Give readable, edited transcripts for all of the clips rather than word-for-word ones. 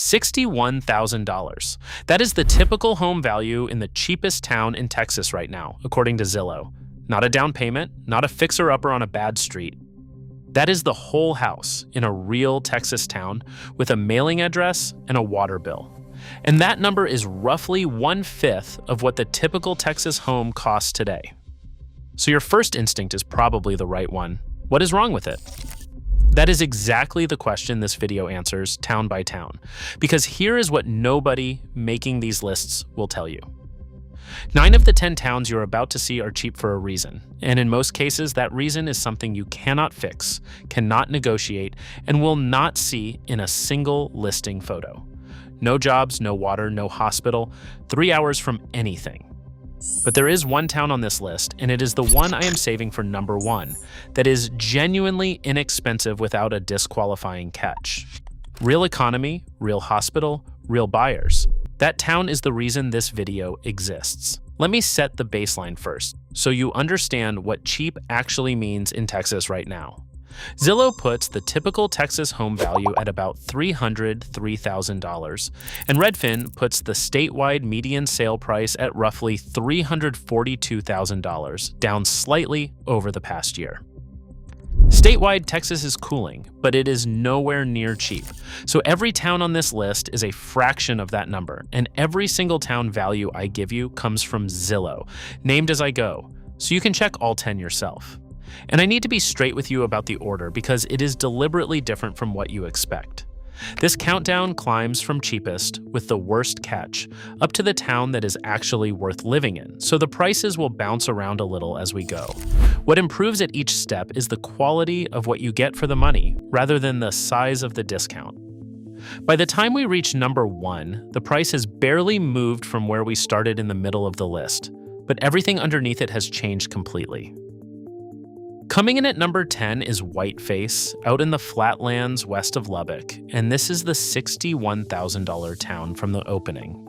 $61,000. That is the typical home value in the cheapest town in Texas right now, according to Zillow. Not a down payment, not a fixer-upper on a bad street. That is the whole house in a real Texas town with a mailing address and a water bill. And that number is roughly 1/5 of what the typical Texas home costs today. So your first instinct is probably the right one. What is wrong with it? That is exactly the question this video answers town by town, because here is what nobody making these lists will tell you. 9 of the 10 towns you're about to see are cheap for a reason, and in most cases that reason is something you cannot fix, cannot negotiate, and will not see in a single listing photo. No jobs, no water, no hospital, 3 hours from anything. But there is one town on this list, and it is the one I am saving for number 1, that is genuinely inexpensive without a disqualifying catch. Real economy, real hospital, real buyers. That town is the reason this video exists. Let me set the baseline first, so you understand what cheap actually means in Texas right now. Zillow puts the typical Texas home value at about $303,000, and Redfin puts the statewide median sale price at roughly $342,000, down slightly over the past year. Statewide, Texas is cooling, but it is nowhere near cheap. So every town on this list is a fraction of that number, and every single town value I give you comes from Zillow, named as I go, so you can check all 10 yourself. And I need to be straight with you about the order because it is deliberately different from what you expect. This countdown climbs from cheapest, with the worst catch, up to the town that is actually worth living in, so the prices will bounce around a little as we go. What improves at each step is the quality of what you get for the money, rather than the size of the discount. By the time we reach number 1, the price has barely moved from where we started in the middle of the list, but everything underneath it has changed completely. Coming in at number 10 is Whiteface, out in the flatlands west of Lubbock, and this is the $61,000 town from the opening.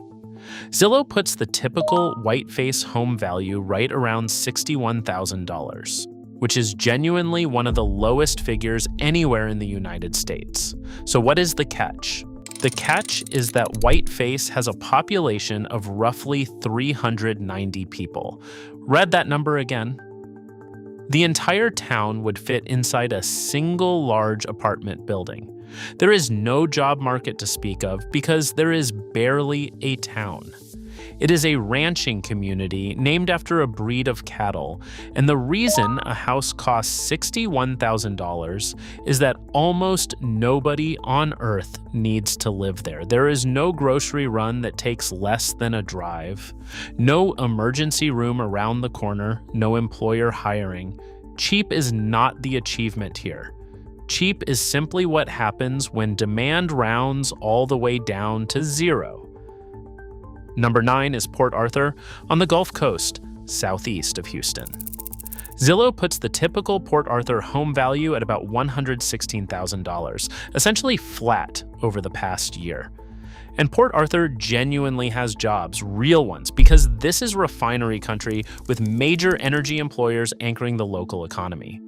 Zillow puts the typical Whiteface home value right around $61,000, which is genuinely one of the lowest figures anywhere in the United States. So what is the catch? The catch is that Whiteface has a population of roughly 390 people. Read that number again. The entire town would fit inside a single large apartment building. There is no job market to speak of because there is barely a town. It is a ranching community named after a breed of cattle, and the reason a house costs $61,000 is that almost nobody on earth needs to live there. There is no grocery run that takes less than a drive, no emergency room around the corner, no employer hiring. Cheap is not the achievement here. Cheap is simply what happens when demand rounds all the way down to 0. Number 9 is Port Arthur on the Gulf Coast, southeast of Houston. Zillow puts the typical Port Arthur home value at about $116,000, essentially flat over the past year. And Port Arthur genuinely has jobs, real ones, because this is refinery country with major energy employers anchoring the local economy.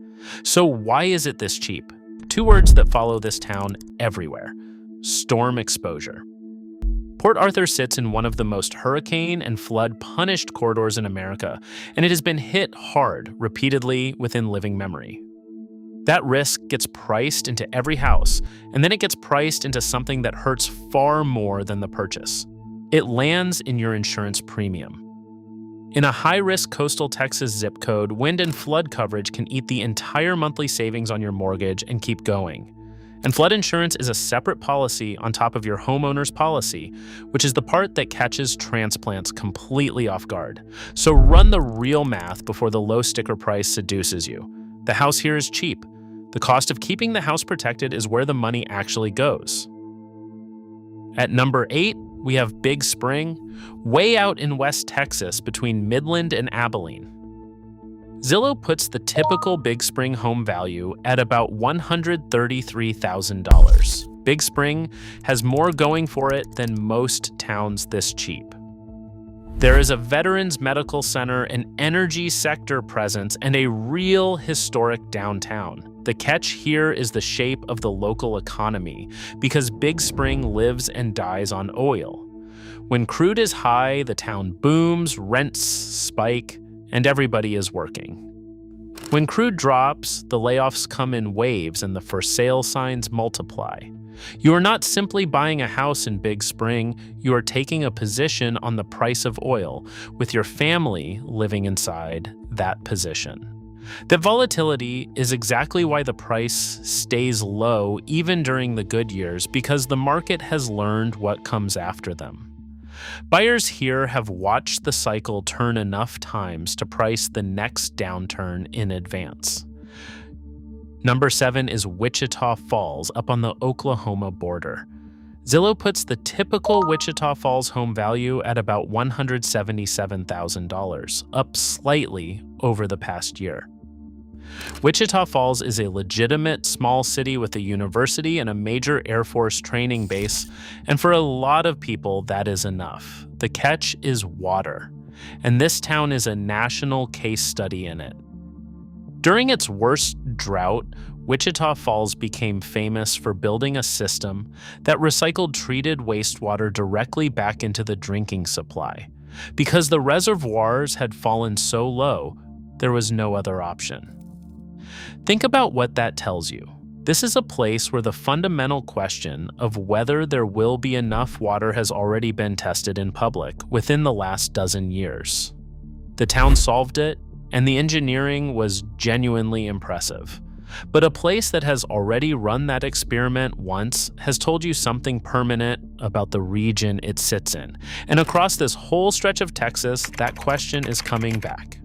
So why is it this cheap? 2 words that follow this town everywhere: storm exposure. Port Arthur sits in one of the most hurricane and flood-punished corridors in America, and it has been hit hard repeatedly within living memory. That risk gets priced into every house, and then it gets priced into something that hurts far more than the purchase. It lands in your insurance premium. In a high-risk coastal Texas zip code, wind and flood coverage can eat the entire monthly savings on your mortgage and keep going. And flood insurance is a separate policy on top of your homeowner's policy, which is the part that catches transplants completely off guard. So run the real math before the low sticker price seduces you. The house here is cheap. The cost of keeping the house protected is where the money actually goes. At number 8, we have Big Spring, way out in West Texas between Midland and Abilene. Zillow puts the typical Big Spring home value at about $133,000. Big Spring has more going for it than most towns this cheap. There is a veterans medical center, an energy sector presence, and a real historic downtown. The catch here is the shape of the local economy, because Big Spring lives and dies on oil. When crude is high, the town booms, rents spike, and everybody is working. When crude drops, the layoffs come in waves and the for sale signs multiply. You are not simply buying a house in Big Spring, you are taking a position on the price of oil, with your family living inside that position. That volatility is exactly why the price stays low even during the good years, because the market has learned what comes after them. Buyers here have watched the cycle turn enough times to price the next downturn in advance. Number 7 is Wichita Falls, up on the Oklahoma border. Zillow puts the typical Wichita Falls home value at about $177,000, up slightly over the past year. Wichita Falls is a legitimate small city with a university and a major Air Force training base, and for a lot of people, that is enough. The catch is water, and this town is a national case study in it. During its worst drought, Wichita Falls became famous for building a system that recycled treated wastewater directly back into the drinking supply. Because the reservoirs had fallen so low, there was no other option. Think about what that tells you. This is a place where the fundamental question of whether there will be enough water has already been tested in public within the last dozen years. The town solved it, and the engineering was genuinely impressive. But a place that has already run that experiment once has told you something permanent about the region it sits in. And across this whole stretch of Texas, that question is coming back.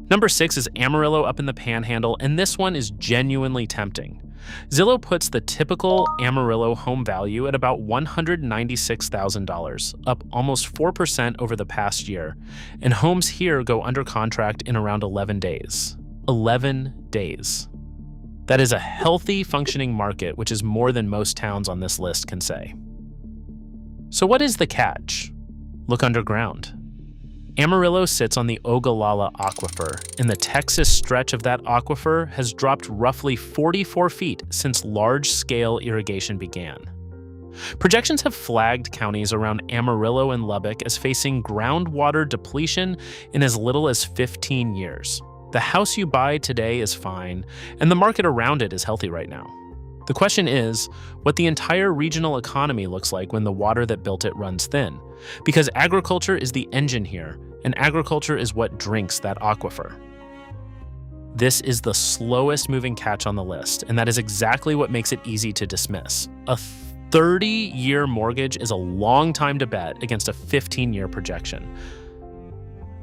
Number 6 is Amarillo up in the Panhandle, and this one is genuinely tempting. Zillow puts the typical Amarillo home value at about $196,000, up almost 4% over the past year, and homes here go under contract in around 11 days. 11 days. That is a healthy, functioning market, which is more than most towns on this list can say. So what is the catch? Look underground. Amarillo sits on the Ogallala Aquifer, and the Texas stretch of that aquifer has dropped roughly 44 feet since large-scale irrigation began. Projections have flagged counties around Amarillo and Lubbock as facing groundwater depletion in as little as 15 years. The house you buy today is fine, and the market around it is healthy right now. The question is what the entire regional economy looks like when the water that built it runs thin, because agriculture is the engine here, and agriculture is what drinks that aquifer. This is the slowest moving catch on the list, and that is exactly what makes it easy to dismiss. A 30-year mortgage is a long time to bet against a 15-year projection.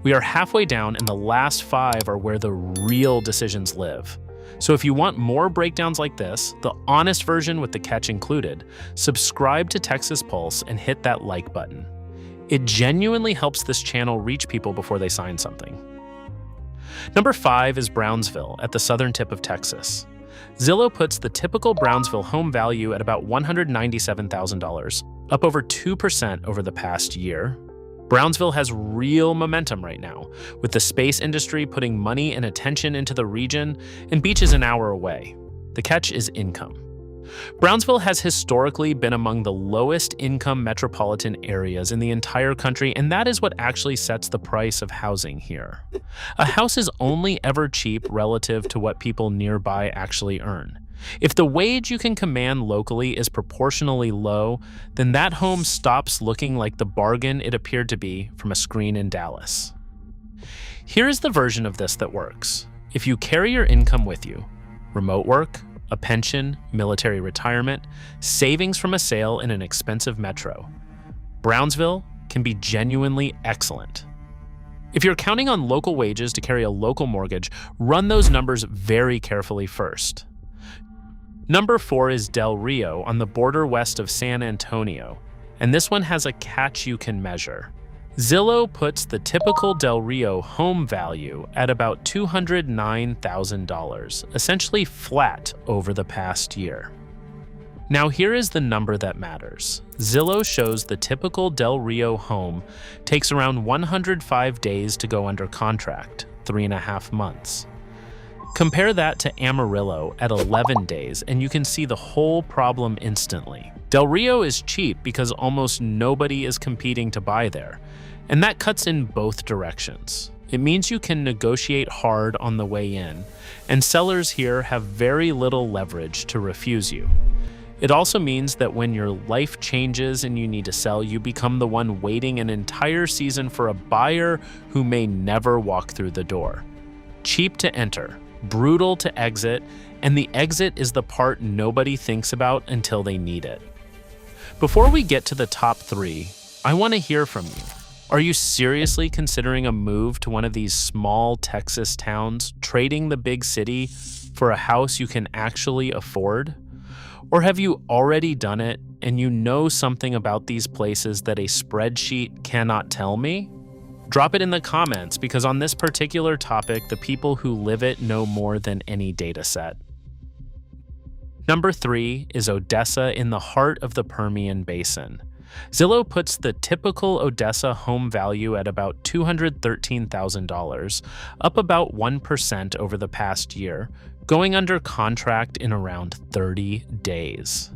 We are halfway down, and the last 5 are where the real decisions live. So if you want more breakdowns like this, the honest version with the catch included, subscribe to Texas Pulse and hit that like button. It genuinely helps this channel reach people before they sign something. Number 5 is Brownsville at the southern tip of Texas. Zillow puts the typical Brownsville home value at about $197,000, up over 2% over the past year. Brownsville has real momentum right now, with the space industry putting money and attention into the region, and beaches an hour away. The catch is income. Brownsville has historically been among the lowest income metropolitan areas in the entire country, and that is what actually sets the price of housing here. A house is only ever cheap relative to what people nearby actually earn. If the wage you can command locally is proportionally low, then that home stops looking like the bargain it appeared to be from a screen in Dallas. Here is the version of this that works. If you carry your income with you, remote work, a pension, military retirement, savings from a sale in an expensive metro, Brownsville can be genuinely excellent. If you're counting on local wages to carry a local mortgage, run those numbers very carefully first. Number 4 is Del Rio on the border west of San Antonio, and this one has a catch you can measure. Zillow puts the typical Del Rio home value at about $209,000, essentially flat over the past year. Now here is the number that matters. Zillow shows the typical Del Rio home takes around 105 days to go under contract, 3.5 months. Compare that to Amarillo at 11 days, and you can see the whole problem instantly. Del Rio is cheap because almost nobody is competing to buy there, and that cuts in both directions. It means you can negotiate hard on the way in, and sellers here have very little leverage to refuse you. It also means that when your life changes and you need to sell, you become the one waiting an entire season for a buyer who may never walk through the door. Cheap to enter, brutal to exit, and the exit is the part nobody thinks about until they need it. Before we get to the top 3, I want to hear from you. Are you seriously considering a move to one of these small Texas towns, trading the big city for a house you can actually afford? Or have you already done it and you know something about these places that a spreadsheet cannot tell me? Drop it in the comments, because on this particular topic, the people who live it know more than any data set. Number 3 is Odessa, in the heart of the Permian Basin. Zillow puts the typical Odessa home value at about $213,000, up about 1% over the past year, going under contract in around 30 days.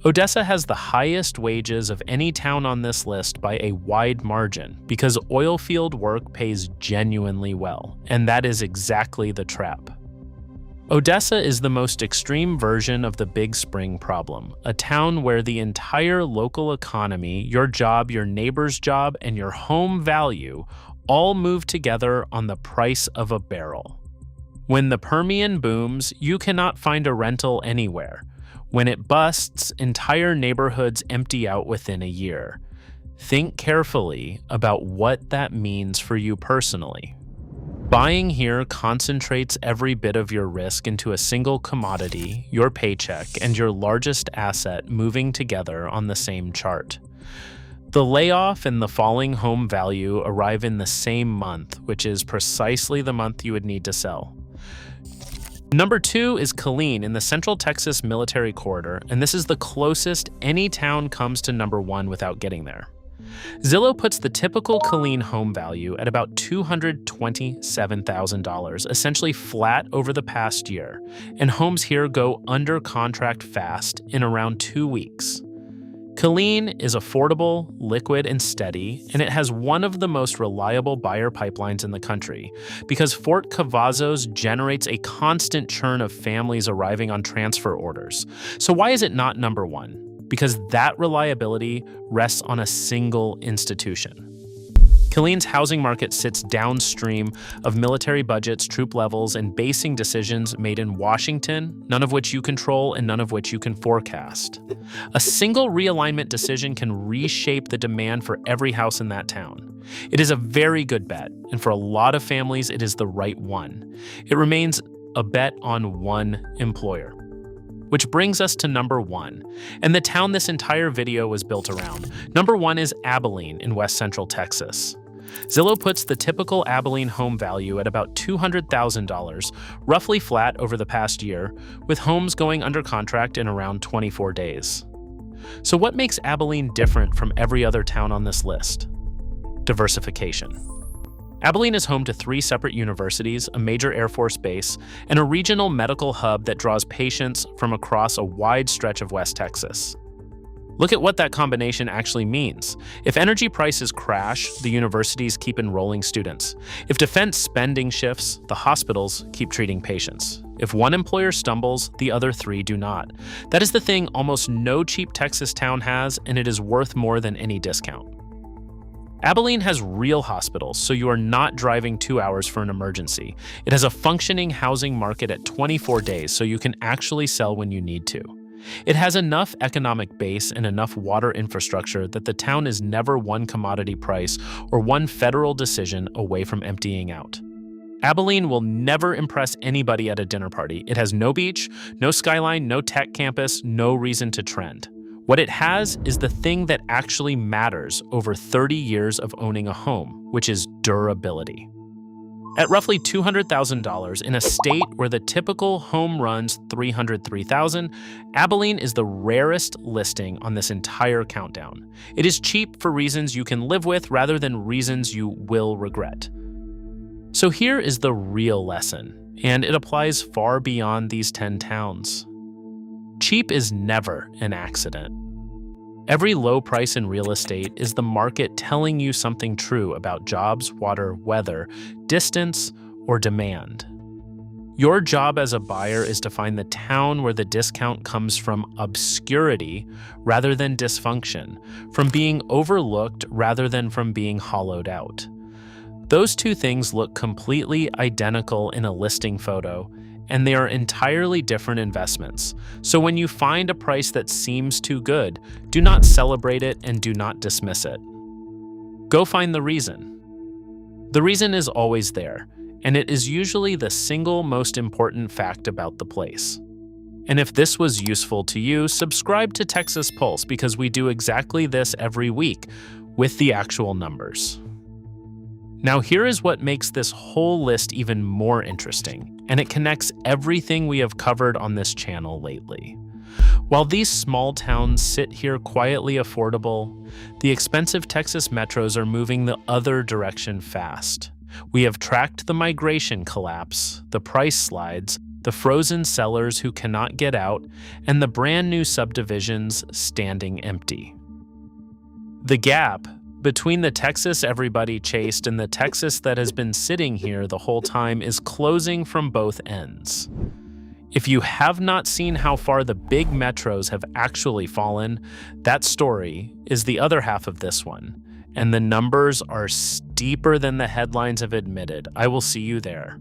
Odessa has the highest wages of any town on this list by a wide margin because oil field work pays genuinely well, and that is exactly the trap. Odessa is the most extreme version of the Big Spring problem, a town where the entire local economy, your job, your neighbor's job, and your home value all move together on the price of a barrel. When the Permian booms, you cannot find a rental anywhere. When it busts, entire neighborhoods empty out within a year. Think carefully about what that means for you personally. Buying here concentrates every bit of your risk into a single commodity, your paycheck, and your largest asset moving together on the same chart. The layoff and the falling home value arrive in the same month, which is precisely the month you would need to sell. Number 2 is Killeen, in the Central Texas Military Corridor, and this is the closest any town comes to number 1 without getting there. Zillow puts the typical Killeen home value at about $227,000, essentially flat over the past year, and homes here go under contract fast in around 2 weeks. Killeen is affordable, liquid, and steady, and it has one of the most reliable buyer pipelines in the country because Fort Cavazos generates a constant churn of families arriving on transfer orders. So why is it not number 1? Because that reliability rests on a single institution. Killeen's housing market sits downstream of military budgets, troop levels, and basing decisions made in Washington, none of which you control and none of which you can forecast. A single realignment decision can reshape the demand for every house in that town. It is a very good bet, and for a lot of families, it is the right one. It remains a bet on one employer. Which brings us to number 1, and the town this entire video was built around. Number 1 is Abilene in West Central Texas. Zillow puts the typical Abilene home value at about $200,000, roughly flat over the past year, with homes going under contract in around 24 days. So what makes Abilene different from every other town on this list? Diversification. Abilene is home to 3 separate universities, a major Air Force base, and a regional medical hub that draws patients from across a wide stretch of West Texas. Look at what that combination actually means. If energy prices crash, the universities keep enrolling students. If defense spending shifts, the hospitals keep treating patients. If one employer stumbles, the other 3 do not. That is the thing almost no cheap Texas town has, and it is worth more than any discount. Abilene has real hospitals, so you are not driving 2 hours for an emergency. It has a functioning housing market at 24 days, so you can actually sell when you need to. It has enough economic base and enough water infrastructure that the town is never one commodity price or one federal decision away from emptying out. Abilene will never impress anybody at a dinner party. It has no beach, no skyline, no tech campus, no reason to trend. What it has is the thing that actually matters over 30 years of owning a home, which is durability. At roughly $200,000 in a state where the typical home runs $303,000, Abilene is the rarest listing on this entire countdown. It is cheap for reasons you can live with rather than reasons you will regret. So here is the real lesson, and it applies far beyond these 10 towns. Cheap is never an accident. Every low price in real estate is the market telling you something true about jobs, water, weather, distance, or demand. Your job as a buyer is to find the town where the discount comes from obscurity rather than dysfunction, from being overlooked rather than from being hollowed out. Those two things look completely identical in a listing photo, and they are entirely different investments. So when you find a price that seems too good, do not celebrate it and do not dismiss it. Go find the reason. The reason is always there, and it is usually the single most important fact about the place. And if this was useful to you, subscribe to Texas Pulse because we do exactly this every week with the actual numbers. Now here is what makes this whole list even more interesting, and it connects everything we have covered on this channel lately. While these small towns sit here quietly affordable, the expensive Texas metros are moving the other direction fast. We have tracked the migration collapse, the price slides, the frozen sellers who cannot get out, and the brand new subdivisions standing empty. The gap between the Texas everybody chased and the Texas that has been sitting here the whole time is closing from both ends. If you have not seen how far the big metros have actually fallen, that story is the other half of this one, and the numbers are steeper than the headlines have admitted. I will see you there.